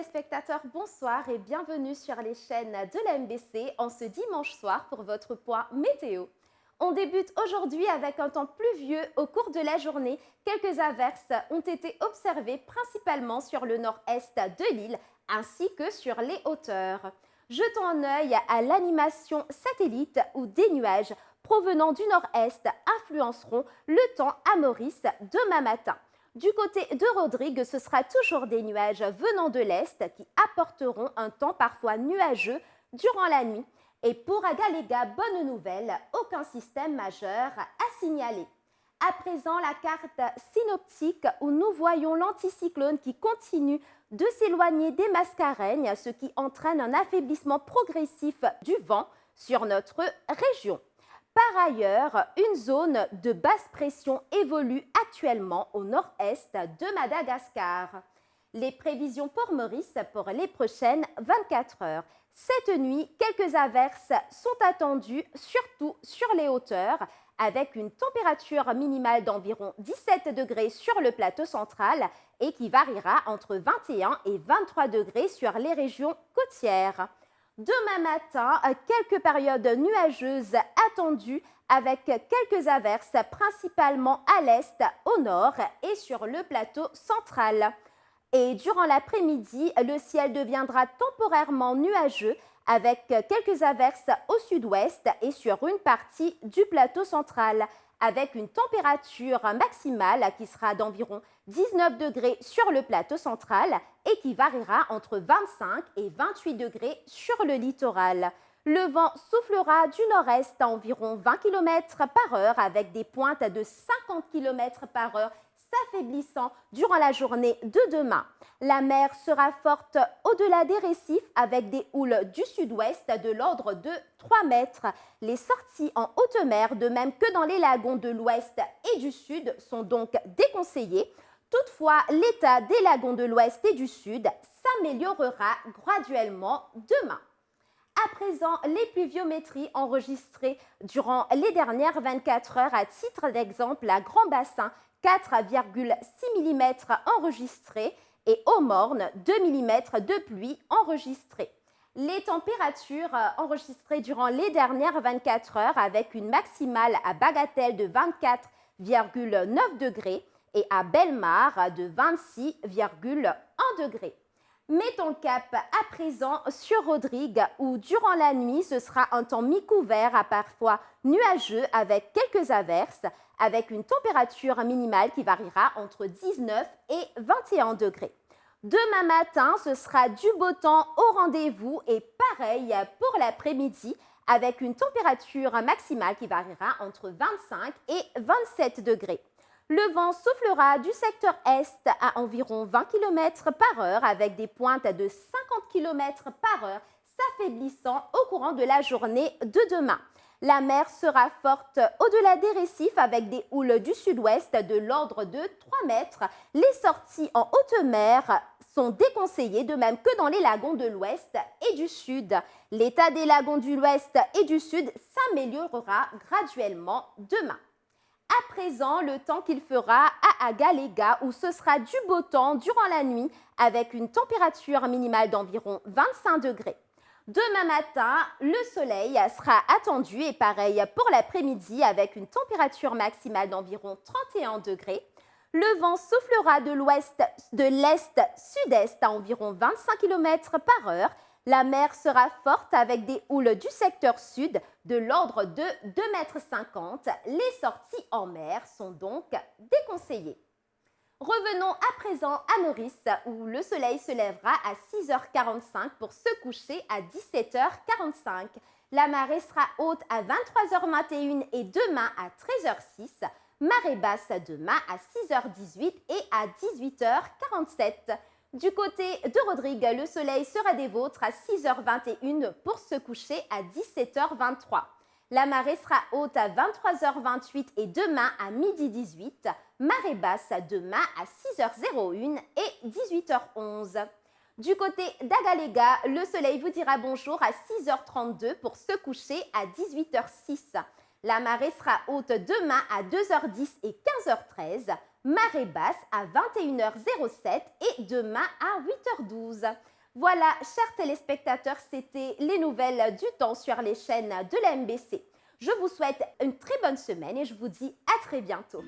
téléspectateurs, bonsoir et bienvenue sur les chaînes de la MBC en ce dimanche soir pour votre point météo. On débute aujourd'hui avec un temps pluvieux au cours de la journée. Quelques averses ont été observées principalement sur le nord-est de l'île ainsi que sur les hauteurs. Jetons un œil à l'animation satellite où des nuages provenant du nord-est influenceront le temps à Maurice demain matin. Du côté de Rodrigue, ce sera toujours des nuages venant de l'est qui apporteront un temps parfois nuageux durant la nuit. Et pour Agalega, bonne nouvelle, aucun système majeur à signaler. À présent, la carte synoptique où nous voyons l'anticyclone qui continue de s'éloigner des Mascareignes, ce qui entraîne un affaiblissement progressif du vent sur notre région. Par ailleurs, une zone de basse pression évolue actuellement au nord-est de Madagascar. Les prévisions pour Maurice pour les prochaines 24 heures. Cette nuit, quelques averses sont attendues, surtout sur les hauteurs, avec une température minimale d'environ 17 degrés sur le plateau central et qui variera entre 21 et 23 degrés sur les régions côtières. Demain matin, quelques périodes nuageuses attendues avec quelques averses principalement à l'est, au nord et sur le plateau central. Et durant l'après-midi, le ciel deviendra temporairement nuageux avec quelques averses au sud-ouest et sur une partie du plateau central, avec une température maximale qui sera d'environ 19 degrés sur le plateau central et qui variera entre 25 et 28 degrés sur le littoral. Le vent soufflera du nord-est à environ 20 km par heure avec des pointes de 50 km par heure s'affaiblissant durant la journée de demain. La mer sera forte au-delà des récifs avec des houles du sud-ouest de l'ordre de 3 mètres. Les sorties en haute mer, de même que dans les lagons de l'ouest et du sud, sont donc déconseillées. Toutefois, l'état des lagons de l'ouest et du sud s'améliorera graduellement demain. À présent, les pluviométries enregistrées durant les dernières 24 heures, à titre d'exemple, à Grand Bassin, 4,6 mm enregistrés et aux Mornes, 2 mm de pluie enregistrée. Les températures enregistrées durant les dernières 24 heures avec une maximale à Bagatelle de 24,9 degrés et à Bellemare de 26,1 degrés. Mettons le cap à présent sur Rodrigue où durant la nuit ce sera un temps mi-couvert à parfois nuageux avec quelques averses avec une température minimale qui variera entre 19 et 21 degrés. Demain matin ce sera du beau temps au rendez-vous et pareil pour l'après-midi avec une température maximale qui variera entre 25 et 27 degrés. Le vent soufflera du secteur est à environ 20 km par heure avec des pointes de 50 km par heure s'affaiblissant au courant de la journée de demain. La mer sera forte au-delà des récifs avec des houles du sud-ouest de l'ordre de 3 mètres. Les sorties en haute mer sont déconseillées de même que dans les lagons de l'ouest et du sud. L'état des lagons de l'ouest et du sud s'améliorera graduellement demain. À présent, le temps qu'il fera à Agalega où ce sera du beau temps durant la nuit avec une température minimale d'environ 25 degrés. Demain matin, le soleil sera attendu et pareil pour l'après-midi avec une température maximale d'environ 31 degrés. Le vent soufflera de l'est-sud-est à environ 25 km par heure. La mer sera forte avec des houles du secteur sud de l'ordre de 2,50 m. Les sorties en mer sont donc déconseillées. Revenons à présent à Maurice où le soleil se lèvera à 6h45 pour se coucher à 17h45. La marée sera haute à 23h21 et demain à 13h06. Marée basse demain à 6h18 et à 18h47. Du côté de Rodrigue, le soleil sera des vôtres à 6h21 pour se coucher à 17h23. La marée sera haute à 23h28 et demain à 12h18. Marée basse demain à 6h01 et 18h11. Du côté d'Agalega, le soleil vous dira bonjour à 6h32 pour se coucher à 18h06. La marée sera haute demain à 2h10 et 15h13. Marée basse à 21h07 et demain à 8h12. Voilà, chers téléspectateurs, c'était les nouvelles du temps sur les chaînes de la MBC. Je vous souhaite une très bonne semaine et je vous dis à très bientôt.